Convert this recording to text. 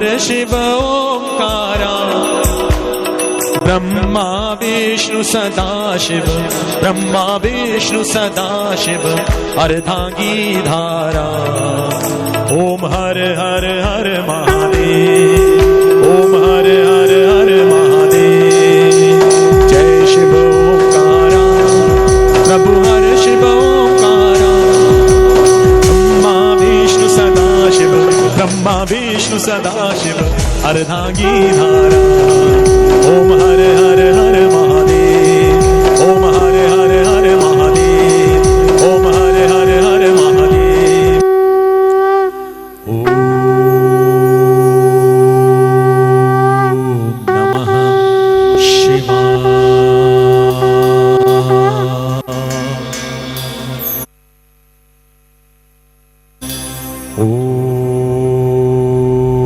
हर शिव ओंकारा ब्रह्मा विष्णु सदाशिव ब्रह्मा विष्णु सदाशिव अर्धांगी धारा ओम हर हर हर महादेव ओम हर हर हर महादेव जय शिव ओंकारा प्रभु हर शिव ओंकारा ब्रह्मा विष्णु सदाशिव ब्रह्मा विष्णु सदाशिव अर्धांगी धारा ओम